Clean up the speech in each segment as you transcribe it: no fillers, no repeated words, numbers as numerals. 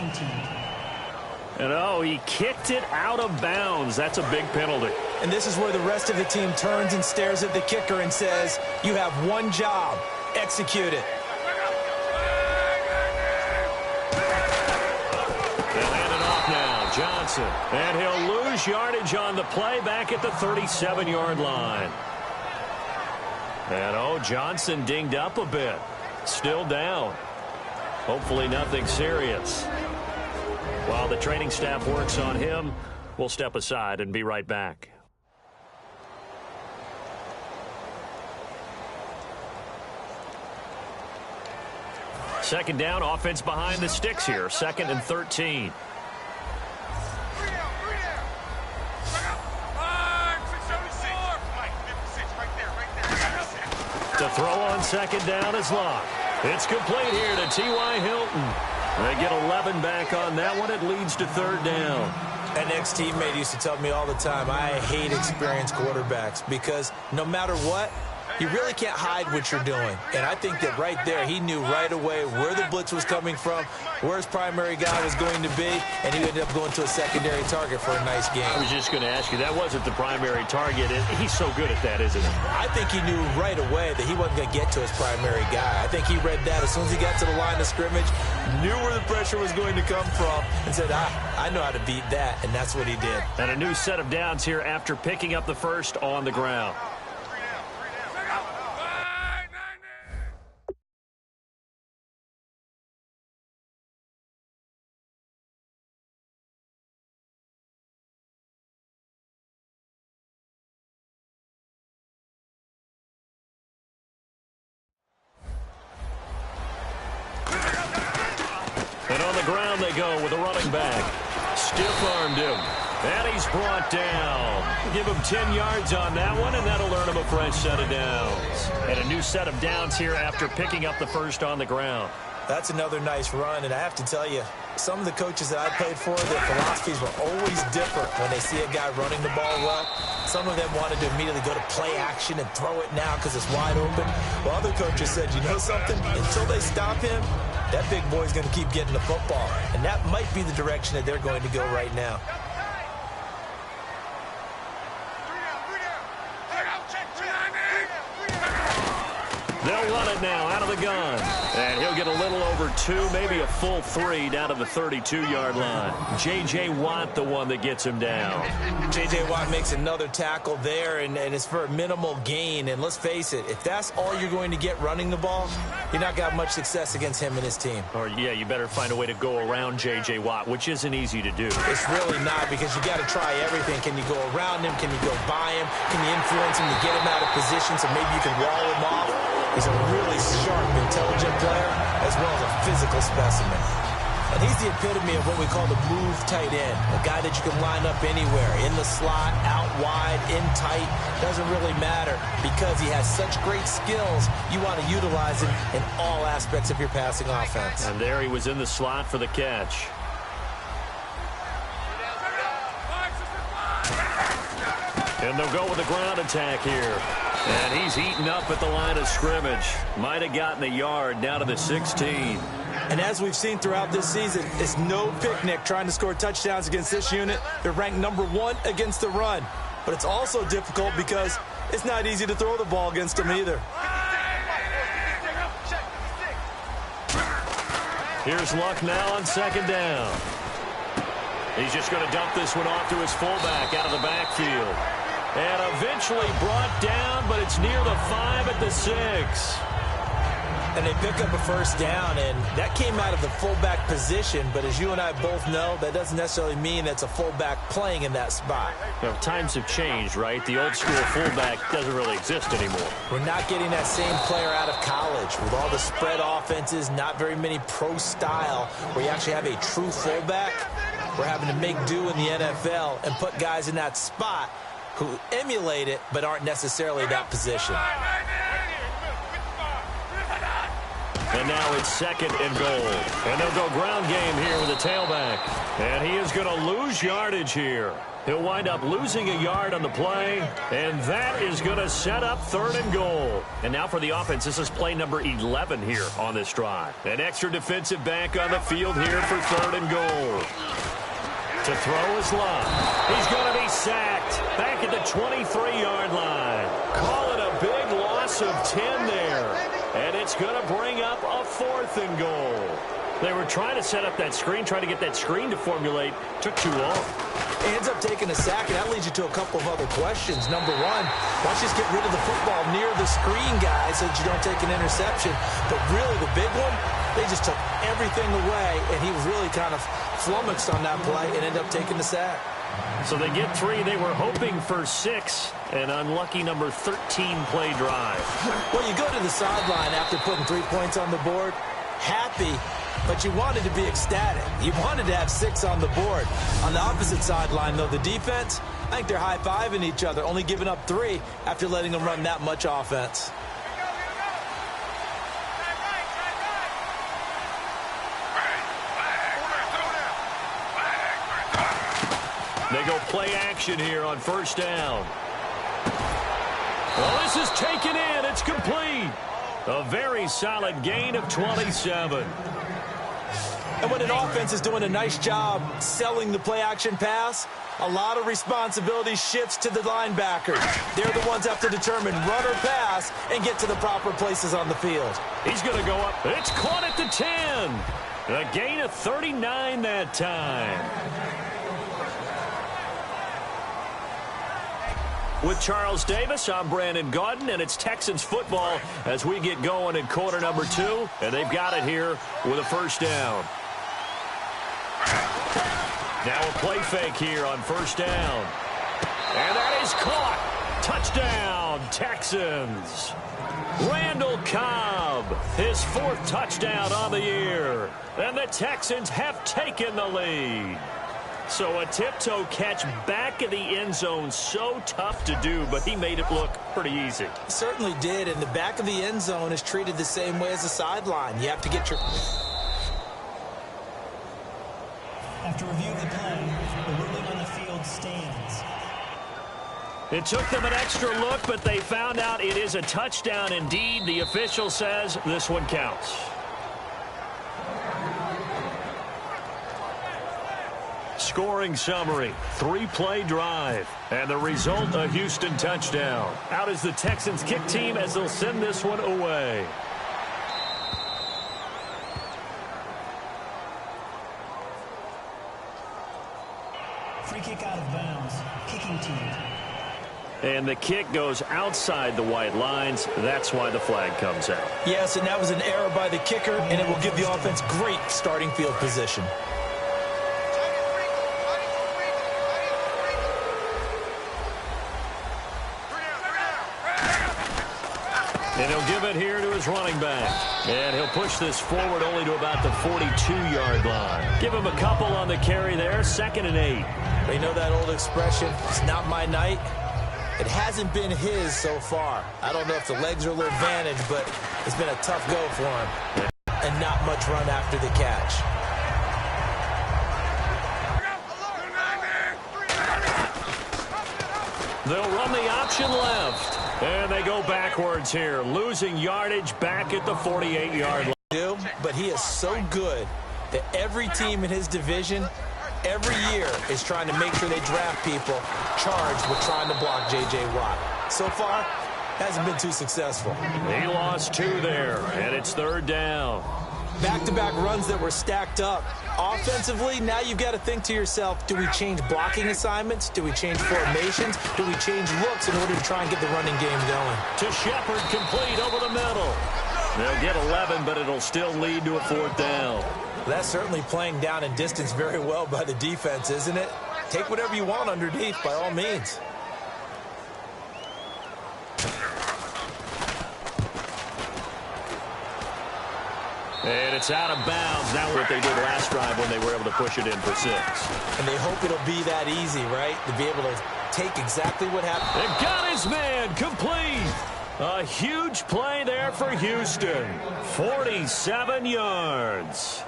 opposing team. And oh, he kicked it out of bounds. That's a big penalty. And this is where the rest of the team turns and stares at the kicker and says, you have one job. Execute it. They'll hand it off now. Johnson. And he'll lose yardage on the play back at the 37-yard line. And oh, Johnson dinged up a bit. Still down. Hopefully nothing serious. While the training staff works on him, we'll step aside and be right back. Second down, offense behind the sticks here. 2nd and 13. To throw on 2nd down is Locke. It's complete here to T.Y. Hilton. They get 11 back on that one. It leads to 3rd down. An ex-teammate used to tell me all the time, I hate experienced quarterbacks because no matter what, you really can't hide what you're doing. And I think that right there, he knew right away where the blitz was coming from, where his primary guy was going to be, and he ended up going to a secondary target for a nice game. I was just going to ask you, that wasn't the primary target. He's so good at that, isn't he? I think he knew right away that he wasn't going to get to his primary guy. I think he read that as soon as he got to the line of scrimmage, knew where the pressure was going to come from, and said, I know how to beat that, and that's what he did. And a new set of downs here after picking up the first on the ground. And on the ground they go with a running back. Stiff-armed him. And he's brought down. Give him 10 yards on that one, and that'll earn him a fresh set of downs. And a new set of downs here after picking up the first on the ground. That's another nice run, and I have to tell you, some of the coaches that I played for, their philosophies were always different when they see a guy running the ball well. Some of them wanted to immediately go to play action and throw it now because it's wide open. While other coaches said, you know something? Until they stop him, that big boy's going to keep getting the football. And that might be the direction that they're going to go right now. They'll run it now out of the gun. And he'll get a little over 2, maybe a full 3 down to the 32-yard line. J.J. Watt, the one that gets him down. J.J. Watt makes another tackle there, and it's for a minimal gain. And let's face it, if that's all you're going to get running the ball, you're not going to have much success against him and his team. Or, yeah, you better find a way to go around J.J. Watt, which isn't easy to do. It's really not, because you got to try everything. Can you go around him? Can you go by him? Can you influence him to get him out of position so maybe you can wall him off? He's a really sharp, intelligent player, as well as a physical specimen. And he's the epitome of what we call the move tight end, a guy that you can line up anywhere, in the slot, out wide, in tight, doesn't really matter. Because he has such great skills, you want to utilize him in all aspects of your passing offense. And there he was in the slot for the catch. And they'll go with the ground attack here. And he's eaten up at the line of scrimmage. Might have gotten a yard down to the 16. And as we've seen throughout this season, it's no picnic trying to score touchdowns against this unit. They're ranked #1 against the run. But it's also difficult because it's not easy to throw the ball against them either. Here's Luck now on 2nd down. He's just going to dump this one off to his fullback out of the backfield. And eventually brought down, but it's near the 5 at the 6. And they pick up a first down, and that came out of the fullback position. But as you and I both know, that doesn't necessarily mean it's a fullback playing in that spot. Well, times have changed, right? The old school fullback doesn't really exist anymore. We're not getting that same player out of college. With all the spread offenses, not very many pro style, where you actually have a true fullback. We're having to make do in the NFL and put guys in that spot who emulate it but aren't necessarily that position. And now it's 2nd and goal. And they'll go ground game here with a tailback. And he is going to lose yardage here. He'll wind up losing a yard on the play, and that is going to set up 3rd and goal. And now for the offense, this is play number 11 here on this drive. An extra defensive back on the field here for 3rd and goal. To throw is Love. He's going to be sacked back at the 23-yard line. Call it a big loss of 10 there, and it's going to bring up a 4th and goal. They were trying to set up that screen, trying to get that screen to formulate. Took too long. He ends up taking a sack, and that leads you to a couple of other questions. Number one, why don't you just get rid of the football near the screen, guys, so that you don't take an interception? But really, the big one, they just took everything away, and he was really kind of flummoxed on that play and ended up taking the sack. So they get 3. They were hoping for 6. An unlucky number 13 play drive. Well, you go to the sideline after putting 3 points on the board, happy, but you wanted to be ecstatic. You wanted to have 6 on the board. On the opposite sideline, though, the defense, I think they're high-fiving each other, only giving up 3 after letting them run that much offense. They go play action here on 1st down. Well, this is taken in. It's complete. A very solid gain of 27. And when an offense is doing a nice job selling the play-action pass, a lot of responsibility shifts to the linebackers. They're the ones that have to determine run or pass and get to the proper places on the field. He's going to go up. It's caught at the 10. A gain of 39 that time. With Charles Davis, I'm Brandon Gaudin, and it's Texans football as we get going in quarter number 2, and they've got it here with a 1st down. Now a play fake here on 1st down. And that is caught. Touchdown, Texans. Randall Cobb, his 4th touchdown on the year. And the Texans have taken the lead. So a tiptoe catch back in the end zone, so tough to do, but he made it look pretty easy. Certainly did, and the back of the end zone is treated the same way as the sideline. You have to get your... After review of the play, the ruling on the field stands. It took them an extra look, but they found out it is a touchdown indeed. The official says this one counts. Scoring summary, 3-play drive, and the result, a Houston touchdown. Out is the Texans kick team as they'll send this one away. Free kick out of bounds, kicking team. And the kick goes outside the white lines. That's why the flag comes out. Yes, and that was an error by the kicker, and it will give the offense great starting field position. And he'll give it here to his running back. And he'll push this forward only to about the 42-yard line. Give him a couple on the carry there, 2nd and 8. They know that old expression, it's not my night. It hasn't been his so far. I don't know if the legs are a little advantage, but it's been a tough go for him. And not much run after the catch. They'll run the option left. And they go backwards here, losing yardage back at the 48-yard line. But he is so good that every team in his division, every year, is trying to make sure they draft people charged with trying to block J.J. Watt. So far, hasn't been too successful. He lost 2 there, and it's 3rd down. Back-to-back runs that were stacked up. Offensively, now you've got to think to yourself, do we change blocking assignments? Do we change formations? Do we change looks in order to try and get the running game going? To Shepard, complete over the middle. They'll get 11, but it'll still lead to a 4th down. That's certainly playing down and distance very well by the defense, isn't it? Take whatever you want underneath, by all means. And it's out of bounds. Now what they did last drive when they were able to push it in for 6. And they hope it'll be that easy, right? To be able to take exactly what happened. They've got his man complete. A huge play there for Houston. 47 yards.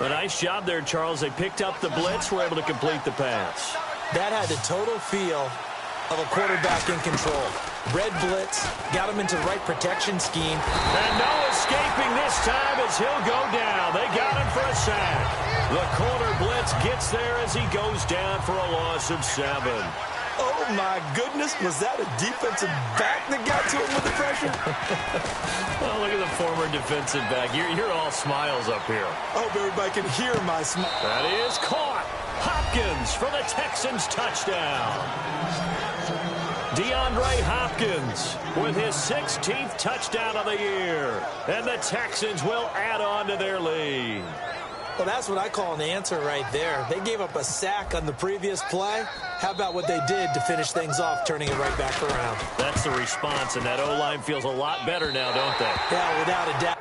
A nice job there, Charles. They picked up the blitz, were able to complete the pass. That had the total feel of a quarterback in control. Red blitz, got him into the right protection scheme. And no escaping this time as he'll go down. They got him for a sack. The corner blitz gets there as he goes down for a loss of 7. Oh, my goodness. Was that a defensive back that got to him with the pressure? Well, look at the former defensive back. You're all smiles up here. I hope everybody can hear my smile. That is caught. Hopkins for the Texans touchdown. DeAndre Hopkins with his 16th touchdown of the year. And the Texans will add on to their lead. Well, that's what I call an answer right there. They gave up a sack on the previous play. How about what they did to finish things off, turning it right back around? That's the response, and that O-line feels a lot better now, don't they? Yeah, without a doubt.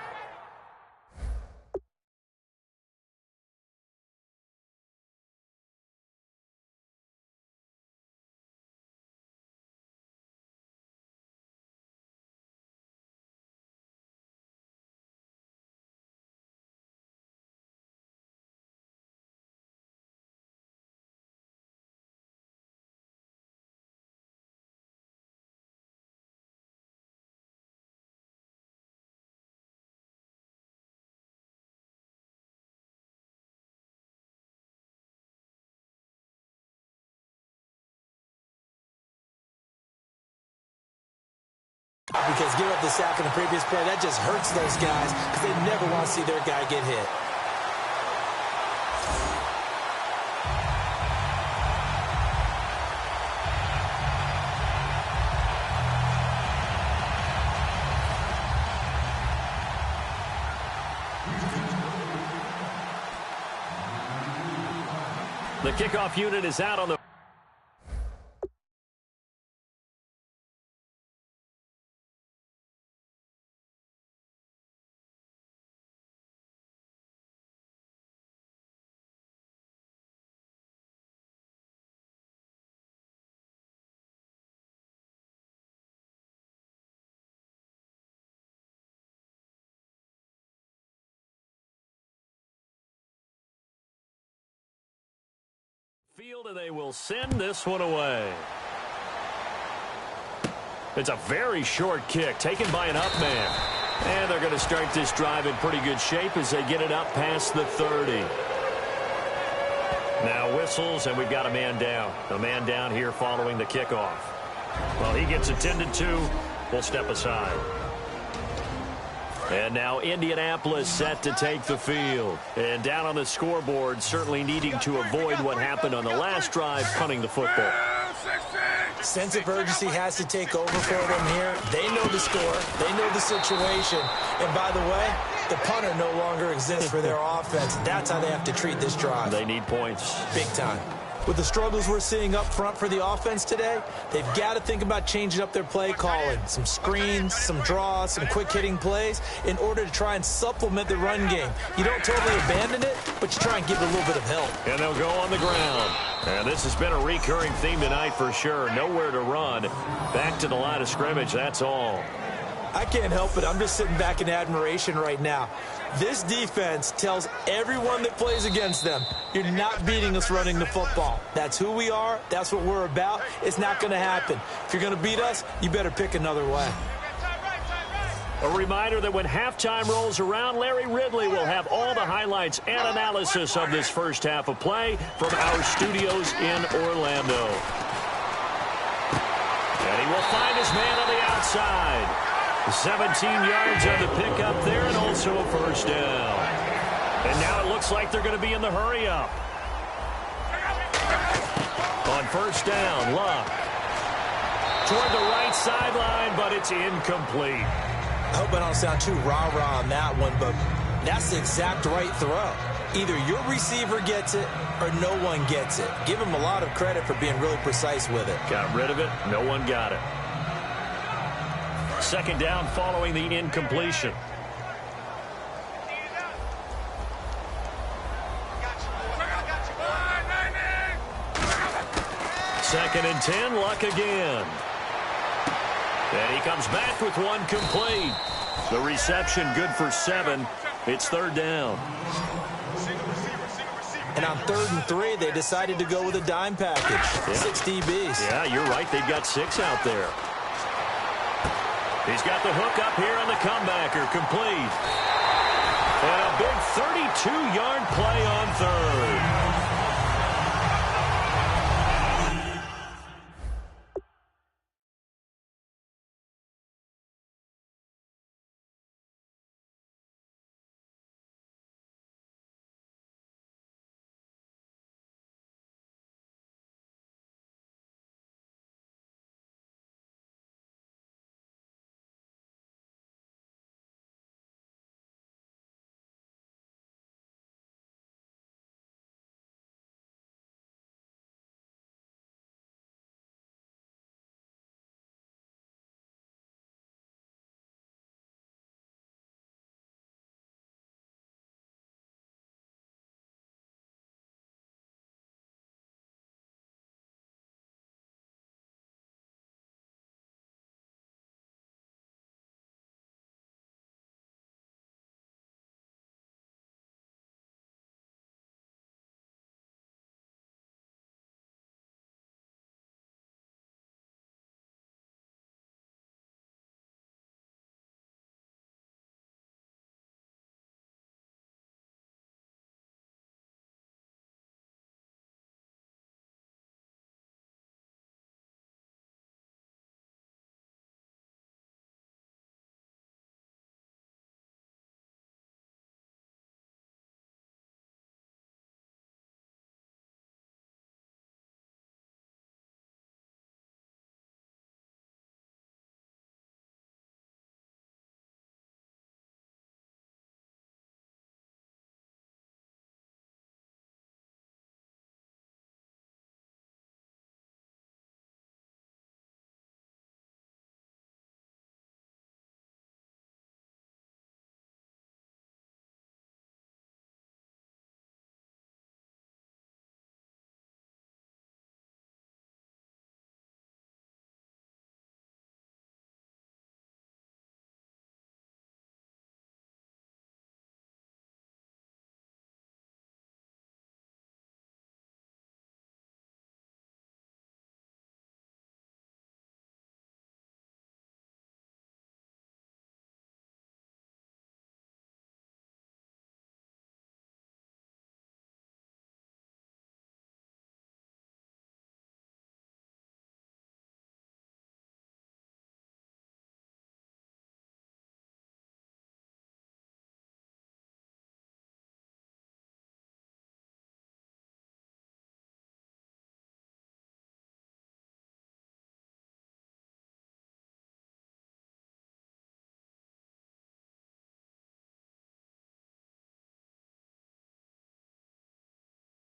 Because give up the sack in the previous play, that just hurts those guys because they never want to see their guy get hit. The kickoff unit is out on the... field, and they will send this one away. It's a very short kick taken by an up man. And they're going to start this drive in pretty good shape as they get it up past the 30. Now whistles, and we've got a man down. A man down here following the kickoff. Well, he gets attended to. We'll step aside. And now Indianapolis set to take the field. And down on the scoreboard, certainly needing to avoid what happened on the last drive, punting the football. Sense of urgency has to take over for them here. They know the score. They know the situation. And by the way, the punter no longer exists for their offense. That's how they have to treat this drive. They need points. Big time. With the struggles we're seeing up front for the offense today, they've got to think about changing up their play calling. Some screens, some draws, some quick-hitting plays in order to try and supplement the run game. You don't totally abandon it, but you try and give it a little bit of help. And they'll go on the ground. And this has been a recurring theme tonight for sure. Nowhere to run. Back to the line of scrimmage, that's all. I can't help it. I'm just sitting back in admiration right now. This defense tells everyone that plays against them, you're not beating us running the football. That's who we are. That's what we're about. It's not going to happen. If you're going to beat us, you better pick another way. A reminder that when halftime rolls around, Larry Ridley will have all the highlights and analysis of this first half of play from our studios in Orlando. And he will find his man on the outside. 17 yards on the pickup there, and also a first down. And now it looks like they're going to be in the hurry-up. On first down, Luck. Toward the right sideline, but it's incomplete. I hope I don't sound too rah-rah on that one, but that's the exact right throw. Either your receiver gets it or no one gets it. Give him a lot of credit for being really precise with it. Got rid of it. No one got it. Second down following the incompletion. Second and 10, Luck again. And he comes back with one complete. The reception good for 7. It's third down. And on 3rd and 3, they decided to go with a dime package. Yeah. 6 DBs. Yeah, you're right. They've got 6 out there. He's got the hook up here on the comebacker. Complete. And a big 32-yard play on 3rd.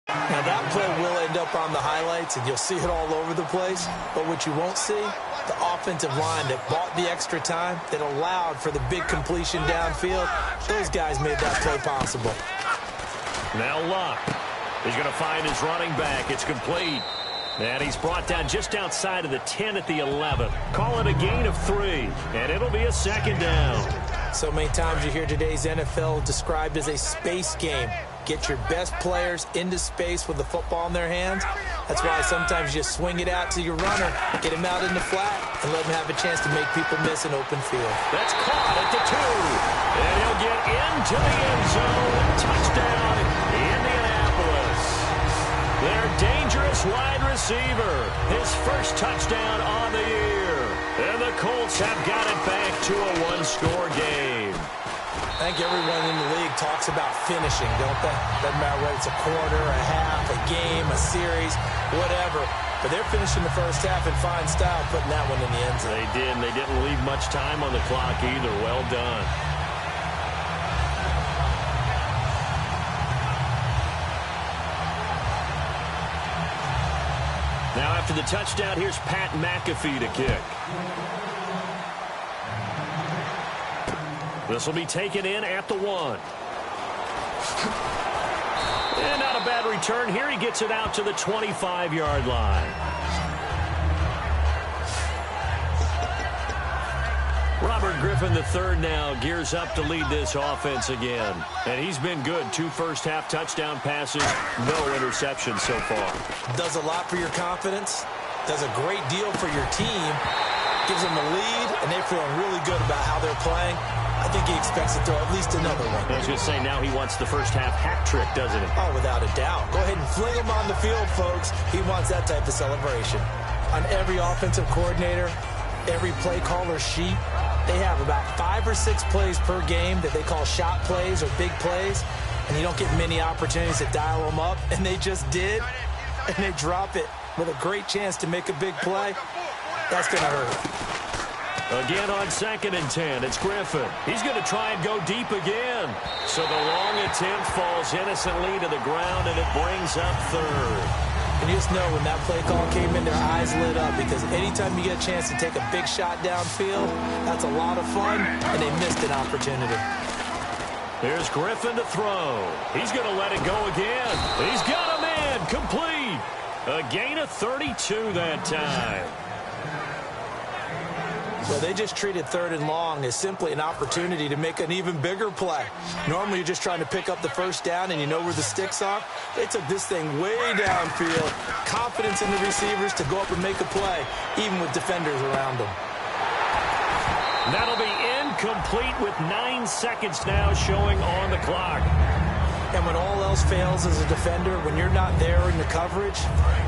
Now, that play will end up on the highlights, and you'll see it all over the place. But what you won't see, the offensive line that bought the extra time, that allowed for the big completion downfield, those guys made that play possible. Now Luck. He's going to find his running back. It's complete. And he's brought down just outside of the 10 at the 11. Call it a gain of 3, and it'll be a 2nd down. So many times you hear today's NFL described as a space game. Get your best players into space with the football in their hands. That's why sometimes you just swing it out to your runner, get him out in the flat, and let him have a chance to make people miss an open field. That's caught at the 2. And he'll get into the end zone. Touchdown, Indianapolis. Their dangerous wide receiver. His first touchdown on the year. And the Colts have got it back to a 1-score game. I think everyone in the league talks about finishing, don't they? Doesn't matter whether it's a quarter, a half, a game, a series, whatever. But they're finishing the first half in fine style, putting that one in the end zone. They did, and they didn't leave much time on the clock either. Well done. Now after the touchdown, here's Pat McAfee to kick. This will be taken in at the 1. And not a bad return. Here he gets it out to the 25-yard line. Robert Griffin III now gears up to lead this offense again. And he's been good. 2 first-half touchdown passes, no interceptions so far. Does a lot for your confidence. Does a great deal for your team. Gives them a lead, and they're feeling really good about how they're playing. I think he expects to throw at least another one. I was going to say, now he wants the first-half hat trick, doesn't he? Oh, without a doubt. Go ahead and fling him on the field, folks. He wants that type of celebration. On every offensive coordinator, every play caller sheet, they have about 5 or 6 plays per game that they call shot plays or big plays, and you don't get many opportunities to dial them up, and they just did, and they drop it with a great chance to make a big play. That's going to hurt. Again on 2nd and 10, it's Griffin. He's going to try and go deep again. So the long attempt falls innocently to the ground, and it brings up 3rd. And you just know when that play call came in, their eyes lit up, because anytime you get a chance to take a big shot downfield, that's a lot of fun, and they missed an opportunity. Here's Griffin to throw. He's going to let it go again. He's got a man complete. A gain of 32 that time. Well, they just treated 3rd and long as simply an opportunity to make an even bigger play. Normally, you're just trying to pick up the first down, and you know where the sticks are. They took this thing way downfield. Confidence in the receivers to go up and make a play, even with defenders around them. That'll be incomplete with 9 seconds now showing on the clock. And when all else fails as a defender, when you're not there in the coverage,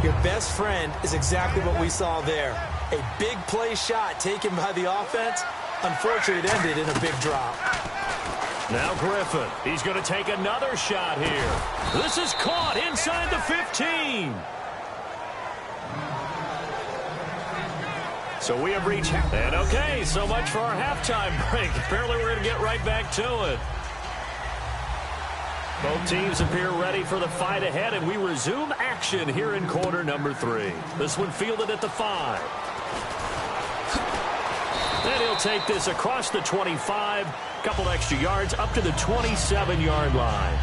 your best friend is exactly what we saw there. A big play shot taken by the offense. Unfortunately, it ended in a big drop. Now Griffin. He's going to take another shot here. This is caught inside the 15. So we have reached. And okay, so much for our halftime break. Apparently we're going to get right back to it. Both teams appear ready for the fight ahead, and we resume action here in quarter number 3. This one fielded at the 5. And he'll take this across the 25, a couple extra yards up to the 27-yard line.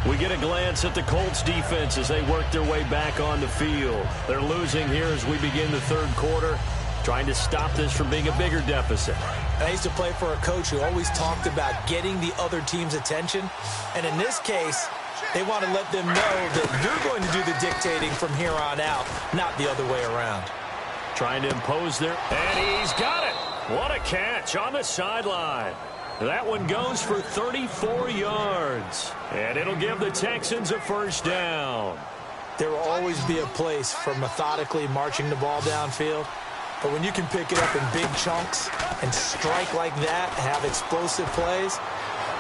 We get a glance at the Colts defense as they work their way back on the field. They're losing here as we begin the 3rd quarter, trying to stop this from being a bigger deficit. I used to play for a coach who always talked about getting the other team's attention. And in this case, they want to let them know that you're going to do the dictating from here on out, not the other way around. Trying to impose their... And he's got it. What a catch on the sideline. That one goes for 34 yards. And it'll give the Texans a first down. There will always be a place for methodically marching the ball downfield. But when you can pick it up in big chunks and strike like that, have explosive plays,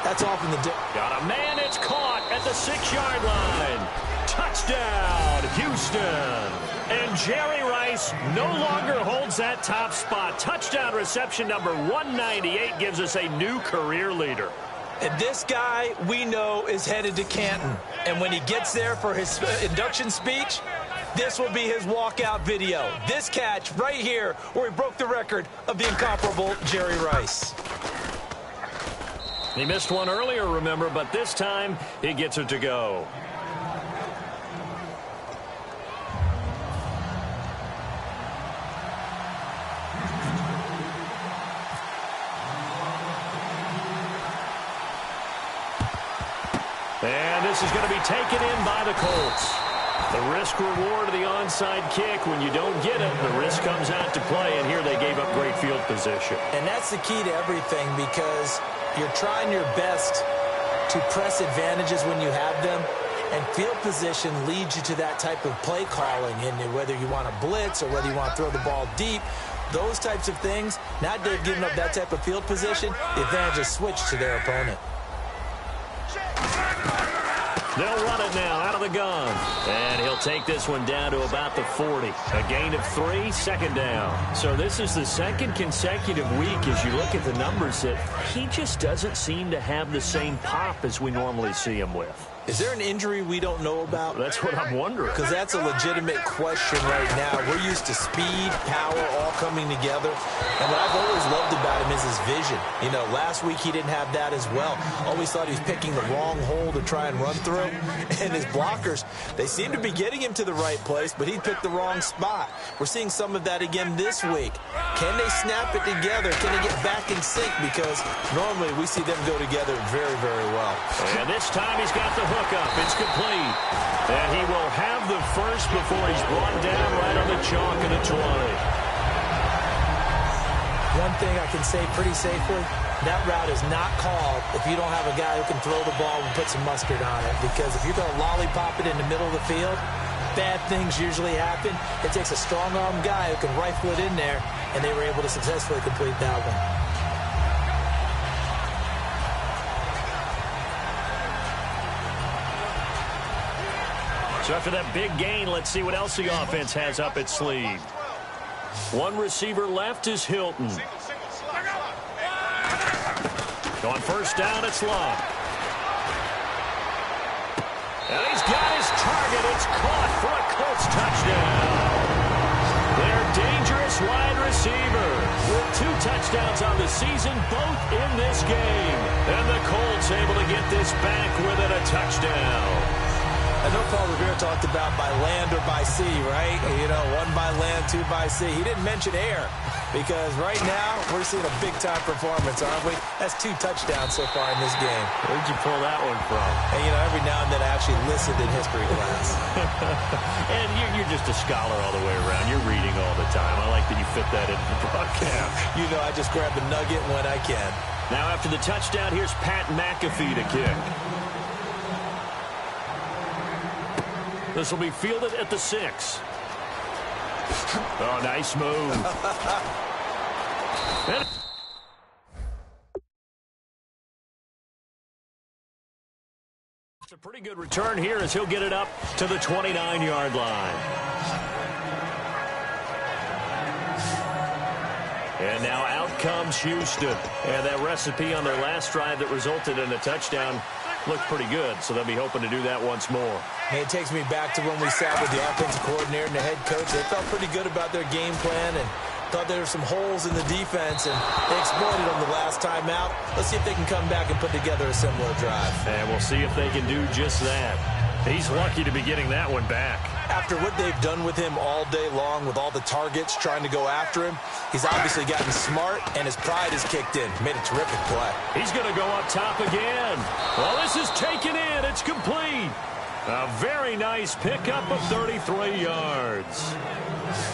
that's often the... Got a man, it's caught at the 6-yard line. Touchdown, Houston. And Jerry Rice no longer holds that top spot. Touchdown reception number 198 gives us a new career leader. And this guy, we know, is headed to Canton. And when he gets there for his induction speech, this will be his walkout video. This catch right here where he broke the record of the incomparable Jerry Rice. He missed one earlier, remember, but this time he gets it to go. And this is going to be taken in by the Colts. The risk-reward of the onside kick, when you don't get it, the risk comes out to play, and here they gave up great field position. And that's the key to everything, because you're trying your best to press advantages when you have them, and field position leads you to that type of play calling, and whether you want to blitz or whether you want to throw the ball deep, those types of things, now they're giving up that type of field position, the advantage is switched to their opponent. They'll run it now out of the gun. And he'll take this one down to about the 40. A gain of 3, 2nd down. So this is the 2nd consecutive week as you look at the numbers that he just doesn't seem to have the same pop as we normally see him with. Is there an injury we don't know about? That's what I'm wondering. Because that's a legitimate question right now. We're used to speed, power, all coming together. And what I've always loved about him is his vision. You know, last week he didn't have that as well. Always thought he was picking the wrong hole to try and run through. And his blockers, they seem to be getting him to the right place, but he picked the wrong spot. We're seeing some of that again this week. Can they snap it together? Can they get back in sync? Because normally we see them go together very, very well. And this time he's got the hook up. It's complete. And he will have the first before he's brought down right on the chalk of the 20. One thing I can say pretty safely, that route is not called if you don't have a guy who can throw the ball and put some mustard on it. Because if you're going to lollipop it in the middle of the field, bad things usually happen. It takes a strong-arm guy who can rifle it in there, and they were able to successfully complete that one. So after that big gain, let's see what else the offense has up its sleeve. One receiver left is Hilton. On first down, it's Love. And he's got his target. It's caught for a Colts touchdown. Their dangerous wide receiver with 2 touchdowns on the season, both in this game. And the Colts able to get this back within a touchdown. I know Paul Revere talked about by land or by sea, right? You know, 1 by land, 2 by sea. He didn't mention air because right now we're seeing a big-time performance, aren't we? That's 2 touchdowns so far in this game. Where'd you pull that one from? And, you know, every now and then I actually listened in history class. And you're just a scholar all the way around. You're reading all the time. I like that you fit that into the broadcast. You know, I just grab a nugget when I can. Now after the touchdown, here's Pat McAfee to kick. This will be fielded at the 6. Oh, nice move. It's a pretty good return here as he'll get it up to the 29-yard line. And now out comes Houston. And that recipe on their last drive that resulted in a touchdown looked pretty good, so they'll be hoping to do that once more. Hey, it takes me back to when we sat with the offensive coordinator and the head coach. They felt pretty good about their game plan and thought there were some holes in the defense, and they exploited them the last time out. Let's see if they can come back and put together a similar drive. And we'll see if they can do just that. He's lucky to be getting that one back. After what they've done with him all day long with all the targets trying to go after him, he's obviously gotten smart, and his pride has kicked in. Made a terrific play. He's going to go up top again. Well, this is taken in. It's complete. A very nice pickup of 33 yards.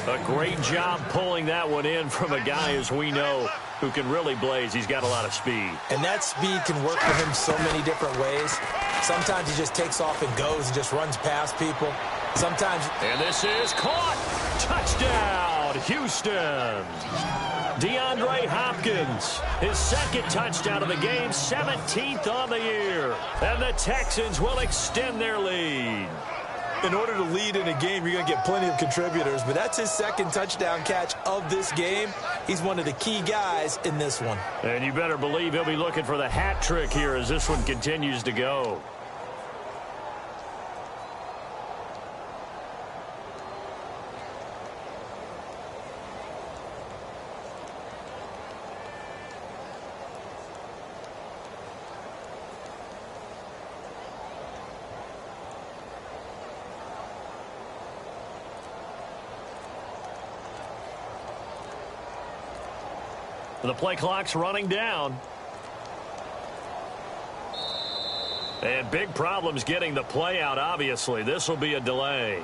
A great job pulling that one in from a guy, as we know, who can really blaze. He's got a lot of speed. And that speed can work for him so many different ways. Sometimes he just takes off and goes and just runs past people. Sometimes... And this is caught. Touchdown, Houston. DeAndre Hopkins, his 2nd touchdown of the game, 17th on the year. And the Texans will extend their lead. In order to lead in a game, you're going to get plenty of contributors, but that's his 2nd touchdown catch of this game. He's one of the key guys in this one. And you better believe he'll be looking for the hat trick here as this one continues to go. The play clock's running down. And big problems getting the play out, obviously. This will be a delay.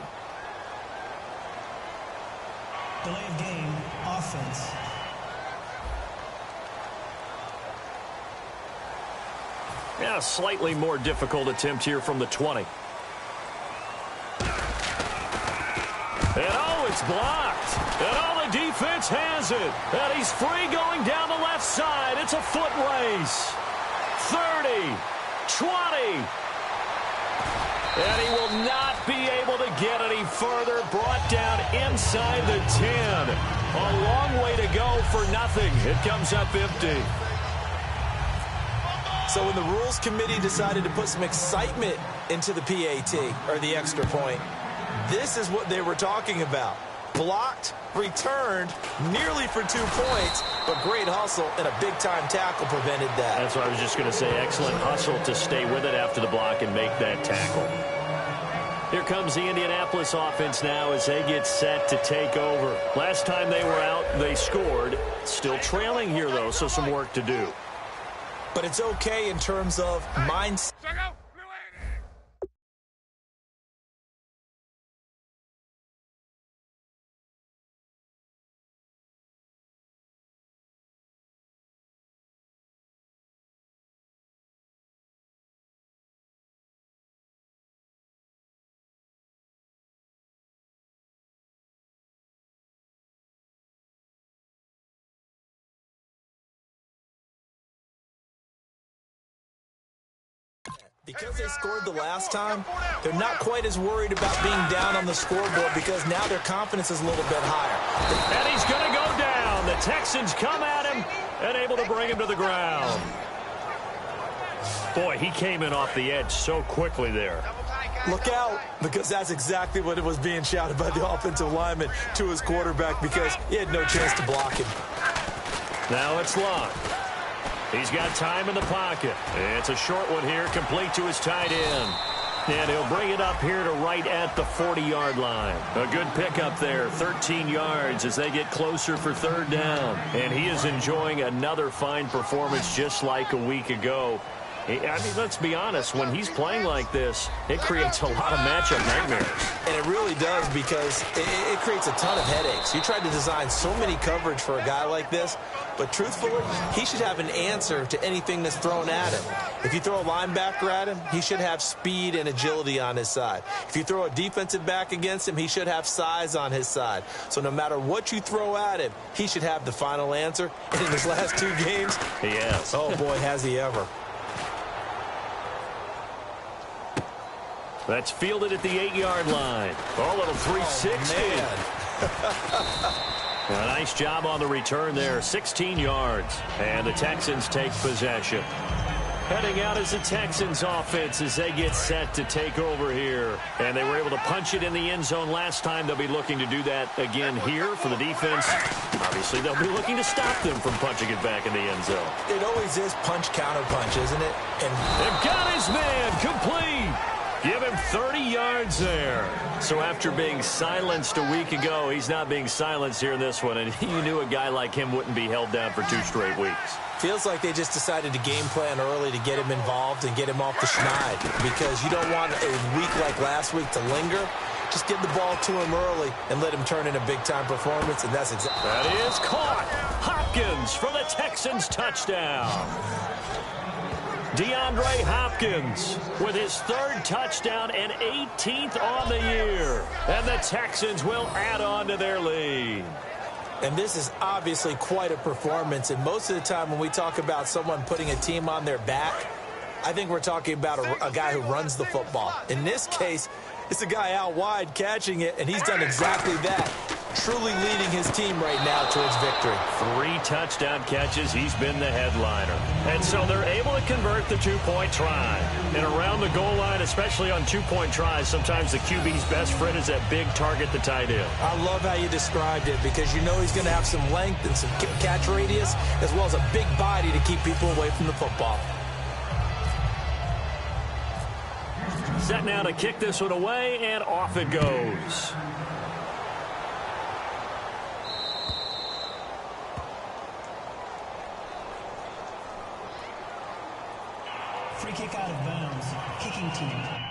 Delay of game, offense. Yeah, a slightly more difficult attempt here from the 20. And oh, it's blocked. And oh, the defense has it. And he's free going down the left side. It's a foot race. 30, 20. And he will not be able to get any further. Brought down inside the 10. A long way to go for nothing. It comes up empty. So when the rules committee decided to put some excitement into the PAT, or the extra point, this is what they were talking about. Blocked, returned, nearly for 2 points, but great hustle and a big-time tackle prevented that. That's what I was just going to say. Excellent hustle to stay with it after the block and make that tackle. Here comes the Indianapolis offense now as they get set to take over. Last time they were out, they scored. Still trailing here, though, so some work to do. But it's okay in terms of mindset. Because they scored the last time, they're not quite as worried about being down on the scoreboard because now their confidence is a little bit higher. And he's going to go down. The Texans come at him and able to bring him to the ground. Boy, he came in off the edge so quickly there. Look out, because that's exactly what it was being shouted by the offensive lineman to his quarterback because he had no chance to block him. Now it's Locke. He's got time in the pocket. It's a short one here, complete to his tight end. And he'll bring it up here to right at the 40-yard line. A good pickup there, 13 yards as they get closer for third down. And he is enjoying another fine performance just like a week ago. I mean, let's be honest, when he's playing like this, it creates a lot of matchup nightmares. And it really does because it creates a ton of headaches. You tried to design so many coverage for a guy like this, but truthfully, he should have an answer to anything that's thrown at him. If you throw a linebacker at him, he should have speed and agility on his side. If you throw a defensive back against him, he should have size on his side. So no matter what you throw at him, he should have the final answer. And in his last 2 games, he has. Oh, boy, has he ever. That's fielded at the 8-yard line. Oh, little 360. Oh, a nice job on the return there, 16 yards. And the Texans take possession. Heading out as the Texans offense as they get set to take over here. And they were able to punch it in the end zone last time. They'll be looking to do that again here for the defense. Obviously, they'll be looking to stop them from punching it back in the end zone. It always is punch, counter punch, isn't it? And they've got his man complete. Give him 30 yards there. So after being silenced a week ago, he's not being silenced here in this one. And you knew a guy like him wouldn't be held down for 2 straight weeks. Feels like they just decided to game plan early to get him involved and get him off the schneid. Because you don't want a week like last week to linger. Just get the ball to him early and let him turn in a big-time performance. And that's exactly. That is caught. Hopkins for the Texans touchdown. DeAndre Hopkins with his 3rd touchdown and 18th on the year. And the Texans will add on to their lead. And this is obviously quite a performance. And most of the time when we talk about someone putting a team on their back, I think we're talking about a guy who runs the football. In this case, it's a guy out wide catching it, and he's done exactly that. Truly leading his team right now towards victory. 3 touchdown catches. He's been the headliner. And so they're able to convert the 2-point try. And around the goal line, especially on 2-point tries, sometimes the QB's best friend is that big target, the tight end. I love how you described it because you know he's going to have some length and some catch radius as well as a big body to keep people away from the football. Set now to kick this one away, and off it goes. Free kick out of bounds. Kicking team.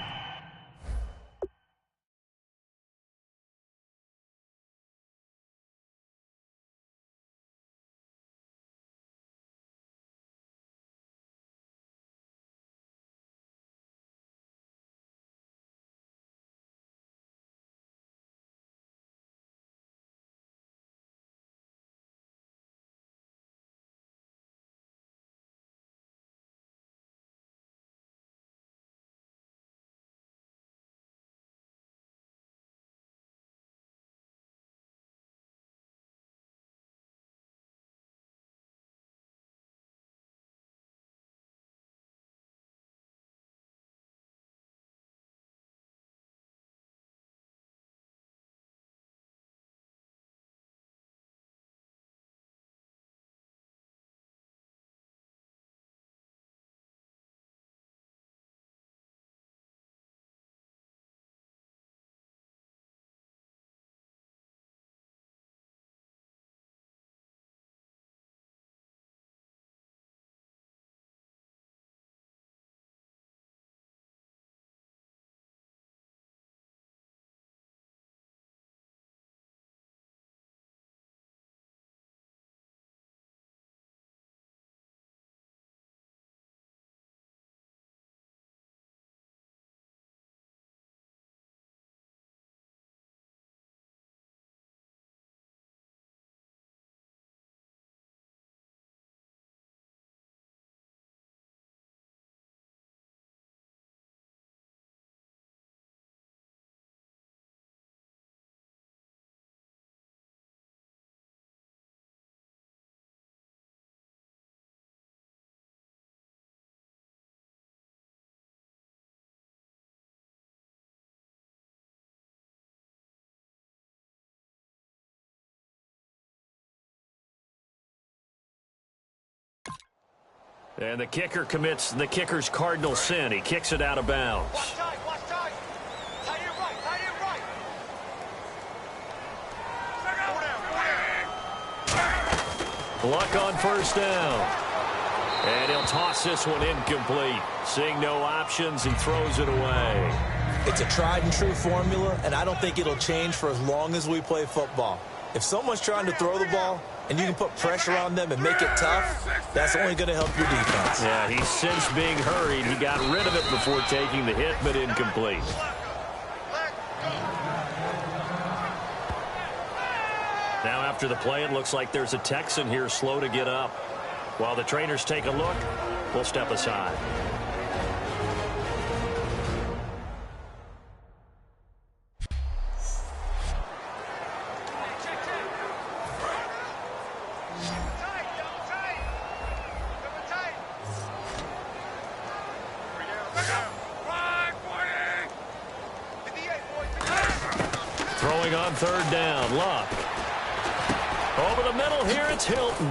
And the kicker commits the kicker's cardinal sin. He kicks it out of bounds. Watch tight, watch tight. Tight it right, tight it right. Luck on first down. And he'll toss this one incomplete. Seeing no options, he throws it away. It's a tried and true formula, and I don't think it'll change for as long as we play football. If someone's trying to throw the ball and you can put pressure on them and make it tough, that's only going to help your defense. Yeah, he's since being hurried. He got rid of it before taking the hit, but incomplete. Now after the play, it looks like there's a Texan here slow to get up. While the trainers take a look, we'll step aside. Throwing on third down, Luck. Over the middle here, it's Hilton.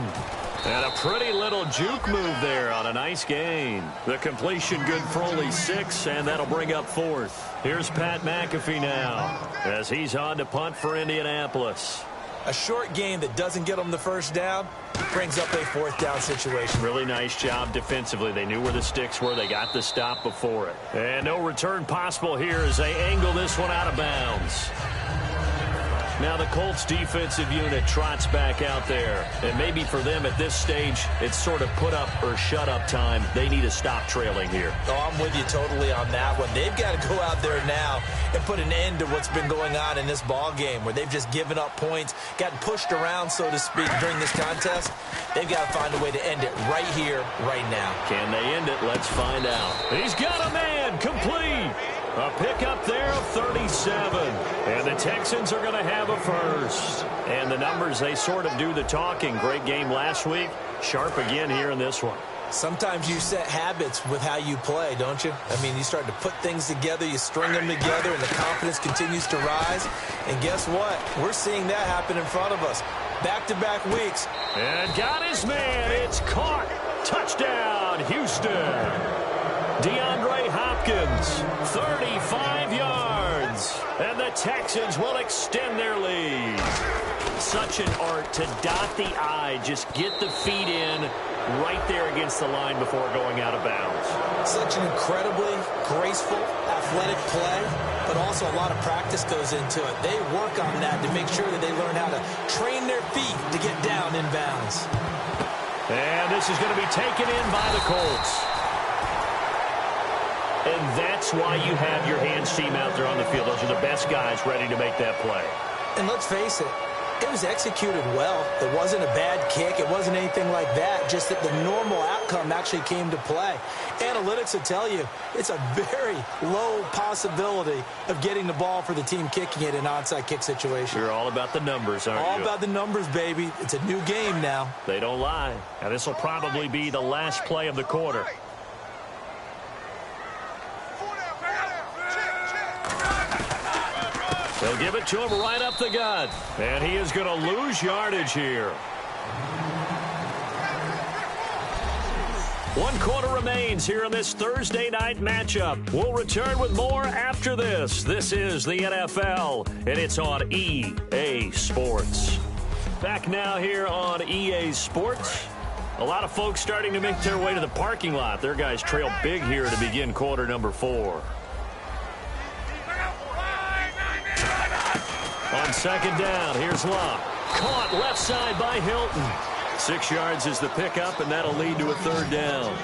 And a pretty little juke move there on a nice gain. The completion good for only 6, and that'll bring up fourth. Here's Pat McAfee now as he's on to punt for Indianapolis. A short game that doesn't get them the first down brings up a fourth down situation. Really nice job defensively. They knew where the sticks were. They got the stop before it. And no return possible here as they angle this one out of bounds. Now the Colts defensive unit trots back out there. And maybe for them at this stage, it's sort of put up or shut up time. They need to stop trailing here. Oh, I'm with you totally on that one. They've got to go out there now and put an end to what's been going on in this ball game where they've just given up points, gotten pushed around, so to speak, during this contest. They've got to find a way to end it right here, right now. Can they end it? Let's find out. He's got a man, complete. A pickup there of 37. And the Texans are going to have a first. And the numbers, they sort of do the talking. Great game last week. Sharp again here in this one. Sometimes you set habits with how you play, don't you? I mean, you start to put things together, you string them together, and the confidence continues to rise. And guess what? We're seeing that happen in front of us. Back-to-back weeks. And got his man. It's caught. Touchdown, Houston. DeAndre Hopkins, 35 yards. And the Texans will extend their lead. Such an art to dot the I, just get the feet in right there against the line before going out of bounds. Such an incredibly graceful, athletic play, but also a lot of practice goes into it. They work on that to make sure that they learn how to train their feet to get down in bounds. And this is going to be taken in by the Colts. And that's why you have your hands team out there on the field. Those are the best guys ready to make that play. And let's face it, it was executed well. It wasn't a bad kick. It wasn't anything like that. Just that the normal outcome actually came to play. Analytics will tell you it's a very low possibility of getting the ball for the team kicking it in an onside kick situation. You're all about the numbers, aren't you? All about the numbers, baby. It's a new game now. They don't lie. Now, this will probably be the last play of the quarter. They'll give it to him right up the gut. And he is going to lose yardage here. 1 quarter remains here in this Thursday night matchup. We'll return with more after this. This is the NFL, and it's on EA Sports. Back now here on EA Sports. A lot of folks starting to make their way to the parking lot. Their guys trail big here to begin quarter number 4. On second down, here's Luck. Caught left side by Hilton. 6 yards is the pickup, and that'll lead to a third down.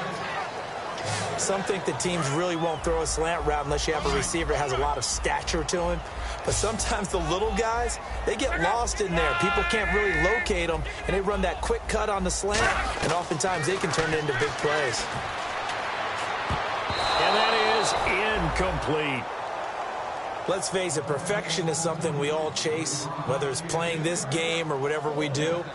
Some think that teams really won't throw a slant route unless you have a receiver that has a lot of stature to him. But sometimes the little guys, they get lost in there. People can't really locate them, and they run that quick cut on the slant, and oftentimes they can turn it into big plays. And that is incomplete. Let's face it, perfection is something we all chase, whether it's playing this game or whatever we do.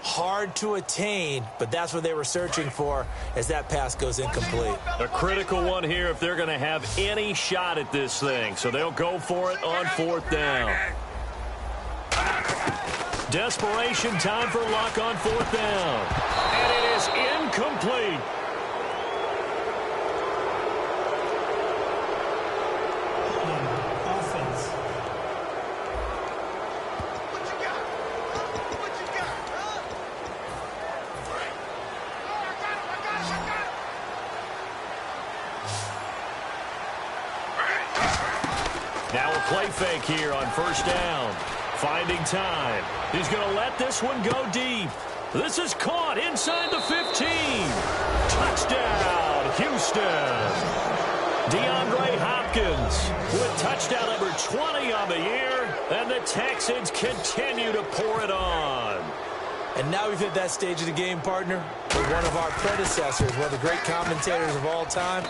Hard to attain, but that's what they were searching for as that pass goes incomplete. A critical one here if they're going to have any shot at this thing, so they'll go for it on fourth down. Desperation time for Luck on fourth down. And it is incomplete. Now a play fake here on first down. Finding time. He's going to let this one go deep. This is caught inside the 15. Touchdown, Houston. DeAndre Hopkins with touchdown number 20 on the year, and the Texans continue to pour it on. And now we've hit that stage of the game, partner, where one of our predecessors, one of the great commentators of all time,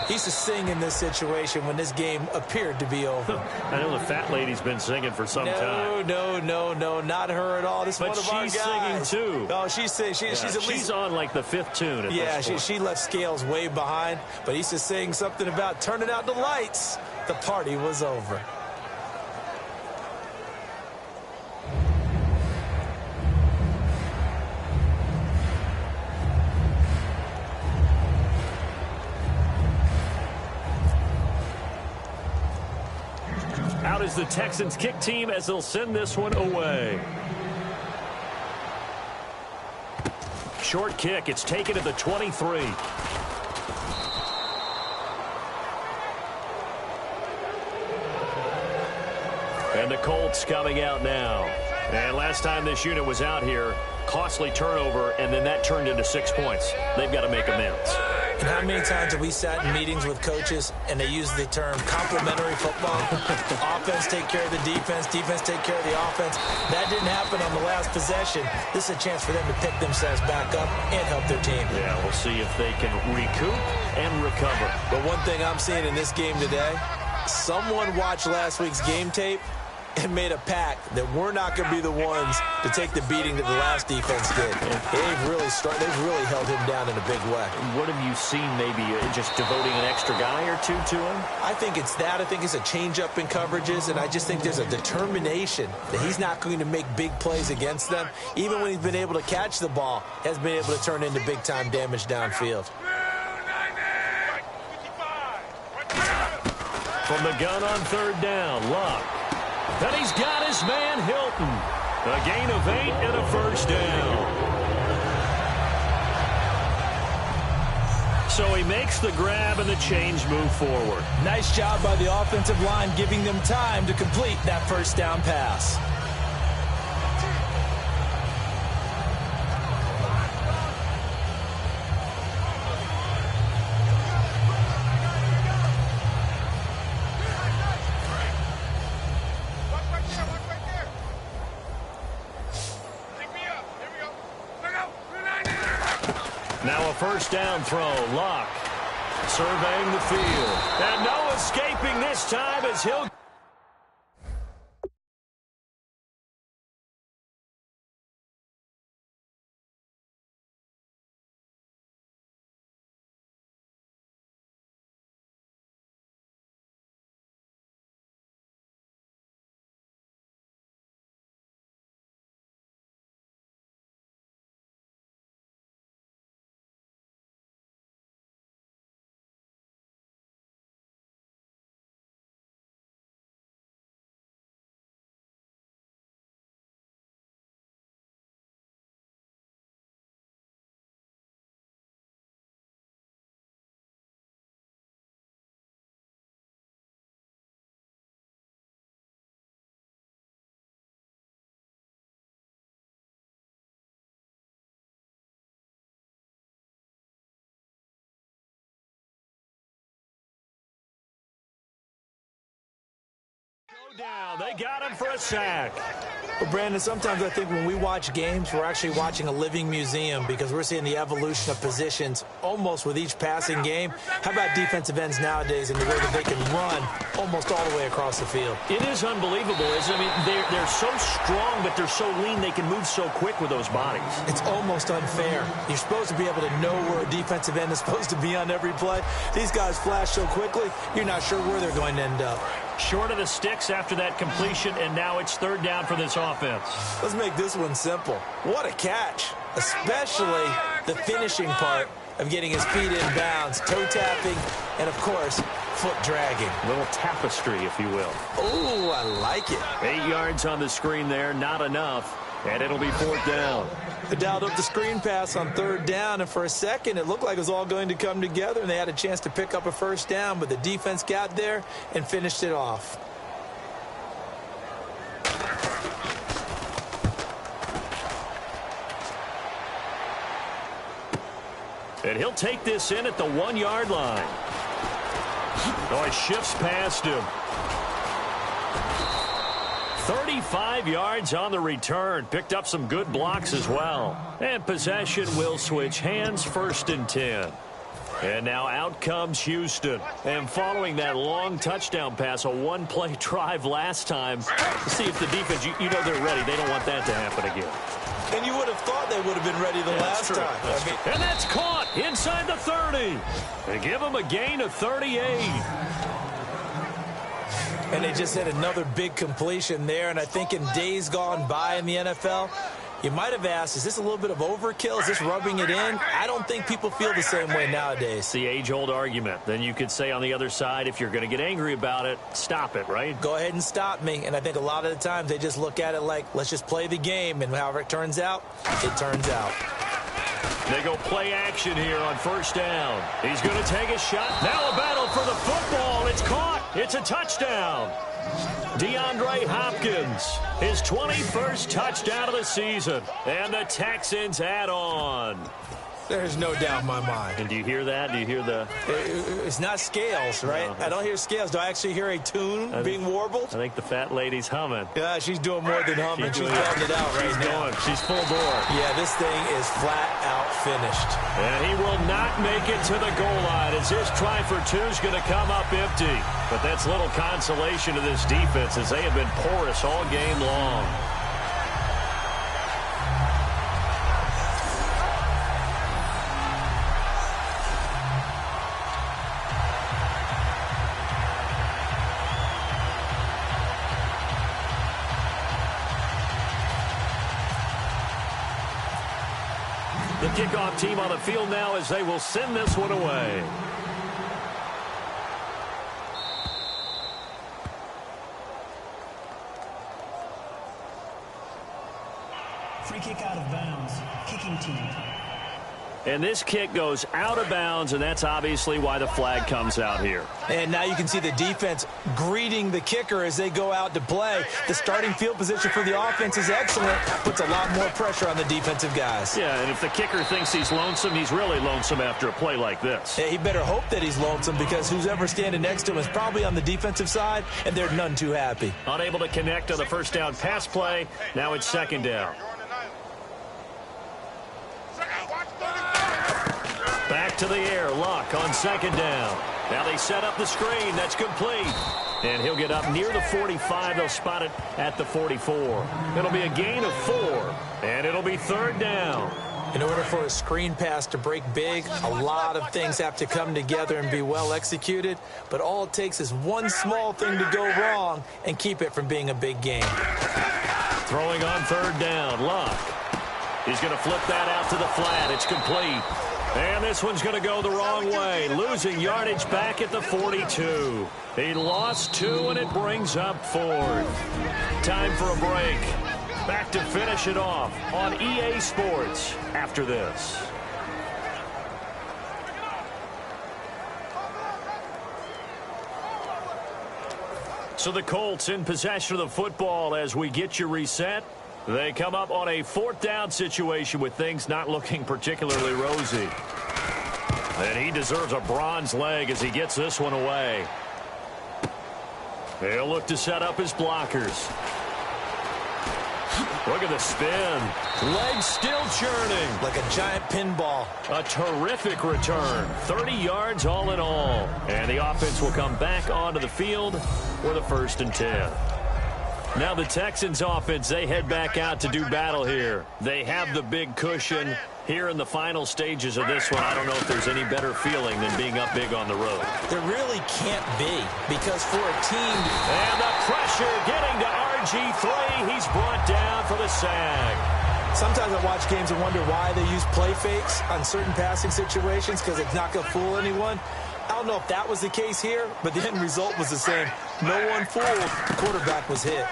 he used to sing in this situation when this game appeared to be over. I know the fat lady's been singing for some time. No, not her at all. This is one of our guys. But she's singing, too. Oh, she's singing. She's on like the fifth tune at this point. She left Scales way behind, but he used to sing something about turning out the lights. The party was over. Out is the Texans kick team as they'll send this one away. Short kick. It's taken at the 23. And the Colts coming out now. And last time this unit was out here, costly turnover, and then that turned into 6 points. They've got to make amends. And how many times have we sat in meetings with coaches and they use the term complementary football? Offense take care of the defense, defense take care of the offense. That didn't happen on the last possession. This is a chance for them to pick themselves back up and help their team. Yeah, we'll see if they can recoup and recover. But one thing I'm seeing in this game today, someone watched last week's game tape and made a pact that we're not going to be the ones to take the beating that the last defense did. They've really held him down in a big way. What have you seen, maybe just devoting an extra guy or two to him? I think it's that. I think it's a change-up in coverages, and I just think there's a determination that he's not going to make big plays against them. Even when he's been able to catch the ball, he has been able to turn into big-time damage downfield. From the gun on third down, Luck. And he's got his man, Hilton. A gain of 8 and a first down. So he makes the grab and the chains move forward. Nice job by the offensive line, giving them time to complete that first down pass. Now a first down throw. Luck surveying the field. And no escaping this time as he'll... down. They got him for a sack. Well, Brandon, sometimes I think when we watch games, we're actually watching a living museum because we're seeing the evolution of positions almost with each passing game. How about defensive ends nowadays and the way that they can run almost all the way across the field? It is unbelievable, isn't it? I mean, they're so strong, but they're so lean. They can move so quick with those bodies. It's almost unfair. You're supposed to be able to know where a defensive end is supposed to be on every play. These guys flash so quickly, you're not sure where they're going to end up. Short of the sticks after that completion, and now it's third down for this offense. Let's make this one simple. What a catch, especially the finishing part of getting his feet in bounds, toe tapping, and, of course, foot dragging. A little tapestry, if you will. Oh, I like it. 8 yards on the screen there, not enough. And it'll be 4th down. They dialed up the screen pass on 3rd down, and for a second it looked like it was all going to come together, and they had a chance to pick up a 1st down, but the defense got there and finished it off. And he'll take this in at the 1-yard line. Oh, he shifts past him. 35 yards on the return. Picked up some good blocks as well. And possession will switch hands, 1st and 10. And now out comes Houston. And following that long touchdown pass, a one-play drive last time, see if the defense, you know they're ready. They don't want that to happen again. And you would have thought they would have been ready the last time. And that's caught inside the 30. They give them a gain of 38. And they just had another big completion there. And I think in days gone by in the NFL, you might have asked, is this a little bit of overkill? Is this rubbing it in? I don't think people feel the same way nowadays. It's the age-old argument. Then you could say on the other side, if you're going to get angry about it, stop it, right? Go ahead and stop me. And I think a lot of the times they just look at it like, let's just play the game. And however it turns out, it turns out. They go play action here on 1st down. He's going to take a shot. Now a battle for the football. It's caught. It's a touchdown. DeAndre Hopkins, his 21st touchdown of the season. And the Texans add on. There's no doubt in my mind. And do you hear that? Do you hear the... It's not scales, right? No. I don't hear scales. Do I actually hear a tune being warbled? I think the fat lady's humming. Yeah, she's doing more than humming. She's belting it out right now. She's full bore. Yeah, this thing is flat out finished. And he will not make it to the goal line as his try for 2 is going to come up empty. But that's little consolation to this defense as they have been porous all game long. The kickoff team on the field now as they will send this one away. Free kick out of bounds. Kicking team. And this kick goes out of bounds, and that's obviously why the flag comes out here. And now you can see the defense greeting the kicker as they go out to play. The starting field position for the offense is excellent. Puts a lot more pressure on the defensive guys. Yeah, and if the kicker thinks he's lonesome, he's really lonesome after a play like this. Yeah, he better hope that he's lonesome because who's ever standing next to him is probably on the defensive side, and they're none too happy. Unable to connect on the 1st down pass play. Now it's 2nd down. Back to the air, Luck on 2nd down. Now they set up the screen. That's complete. And he'll get up near the 45. They'll spot it at the 44. It'll be a gain of 4. And it'll be 3rd down. In order for a screen pass to break big, a lot of things have to come together and be well executed. But all it takes is one small thing to go wrong and keep it from being a big game. Throwing on 3rd down, Luck. He's going to flip that out to the flat. It's complete. And this one's going to go the wrong way. Losing yardage back at the 42. He lost 2, and it brings up 4th. Time for a break. Back to finish it off on EA Sports after this. So the Colts in possession of the football as we get you reset. They come up on a 4th down situation with things not looking particularly rosy. And he deserves a bronze leg as he gets this one away. He'll look to set up his blockers. Look at the spin. Legs still churning. Like a giant pinball. A terrific return. 30 yards all in all. And the offense will come back onto the field for the 1st and 10. Now the Texans offense, they head back out to do battle here. They have the big cushion here in the final stages of this one. I don't know if there's any better feeling than being up big on the road. There really can't be, because for a team... And the pressure getting to RG3. He's brought down for the sag. Sometimes I watch games and wonder why they use play fakes on certain passing situations because it's not going to fool anyone. I don't know if that was the case here, but the end result was the same. No one fooled. The quarterback was hit.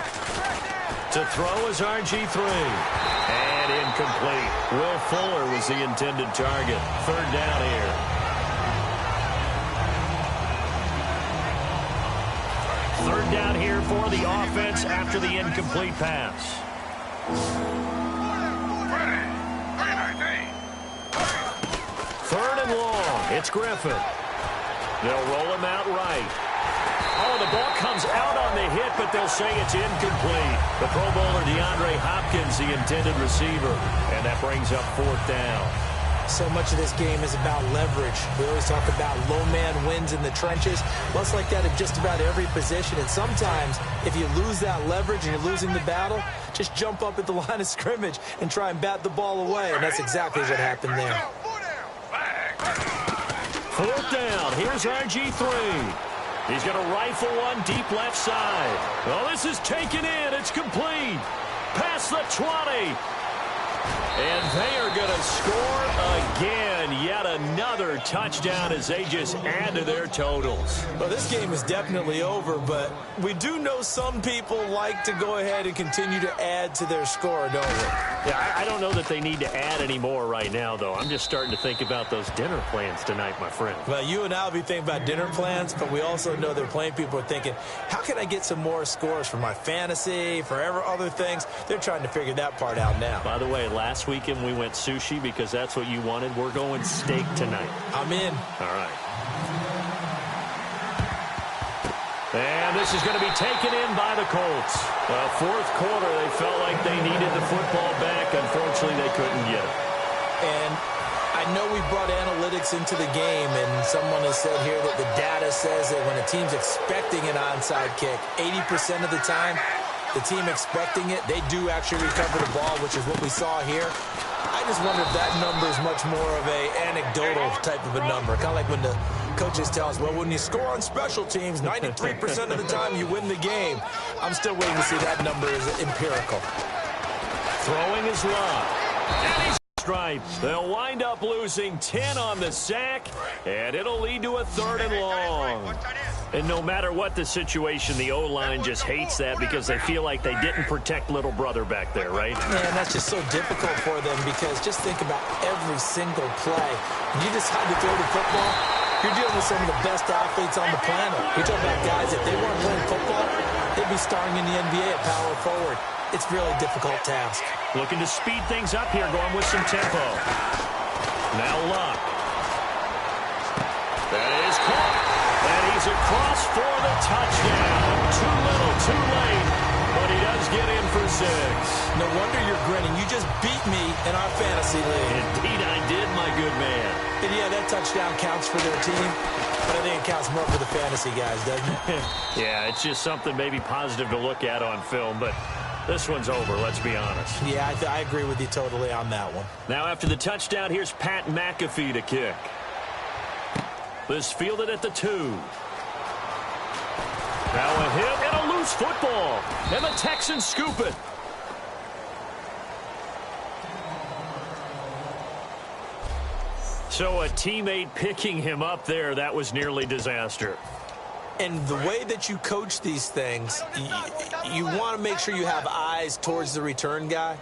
To throw is RG3. And incomplete. Will Fuller was the intended target. Third down here. Third down here for the offense after the incomplete pass. Third and long. It's Griffin. They'll roll him out right. Oh, the ball comes out on the hit, but they'll say it's incomplete. The Pro Bowler DeAndre Hopkins, the intended receiver. And that brings up fourth down. So much of this game is about leverage. We always talk about low man wins in the trenches. Well, it's like that in just about every position. And sometimes, if you lose that leverage and you're losing the battle, just jump up at the line of scrimmage and try and bat the ball away. And that's exactly what happened there. Fourth down. Here's RG3. He's going to rifle one deep left side. Oh, this is taken in. It's complete. Past the 20. And they are going to score again. Yet another touchdown as they just add to their totals. Well, this game is definitely over, but we do know some people like to go ahead and continue to add to their score, don't we? Yeah, I don't know that they need to add any more right now, though. I'm just starting to think about those dinner plans tonight, my friend. Well, you and I will be thinking about dinner plans, but we also know they're playing people are thinking, how can I get some more scores for my fantasy, for other things? They're trying to figure that part out now. By the way, last weekend we went sushi because that's what you wanted. We're going steak tonight. I'm in. All right. And this is going to be taken in by the Colts. Fourth quarter, they felt like they needed the football back. Unfortunately, they couldn't get it. And I know we brought analytics into the game, and someone has said here that the data says that when a team's expecting an onside kick, 80% of the time, the team expecting it, they do actually recover the ball, which is what we saw here. I just wonder if that number is much more of a anecdotal type of a number. Kind of like when the coaches tell us, well, when you score on special teams, 93% of the time you win the game. I'm still waiting to see that number is empirical. Throwing is Love. And he's striped. They'll wind up losing 10 on the sack, and it'll lead to a third and long. And no matter what the situation, the O-line just hates that because they feel like they didn't protect little brother back there, right? Man, that's just so difficult for them because just think about every single play. When you decide to throw the football, you're dealing with some of the best athletes on the planet. You're talking about guys, if they weren't playing football, they'd be starring in the NBA at power forward. It's a really difficult task. Looking to speed things up here, going with some tempo. Now Luck. That is caught. And he's across for the touchdown. Too little, too late. But he does get in for 6. No wonder you're grinning. You just beat me in our fantasy league. Indeed I did, my good man. And yeah, that touchdown counts for their team. But I think it counts more for the fantasy guys, doesn't it? Yeah, it's just something maybe positive to look at on film. But this one's over, let's be honest. Yeah, I agree with you totally on that one. Now after the touchdown, here's Pat McAfee to kick. This fielded at the 2. Now a hit and a loose football. And the Texans scoop it. So a teammate picking him up there, that was nearly disaster. And the way that you coach these things, you want to make sure you have eyes towards the return guy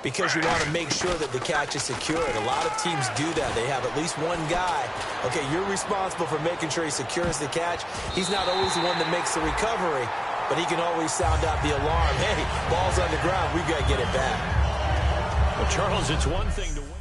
because you want to make sure that the catch is secured. A lot of teams do that. They have at least one guy. Okay, you're responsible for making sure he secures the catch. He's not always the one that makes the recovery, but he can always sound out the alarm. Hey, ball's on the ground. We've got to get it back. Well, Charles, it's one thing to win.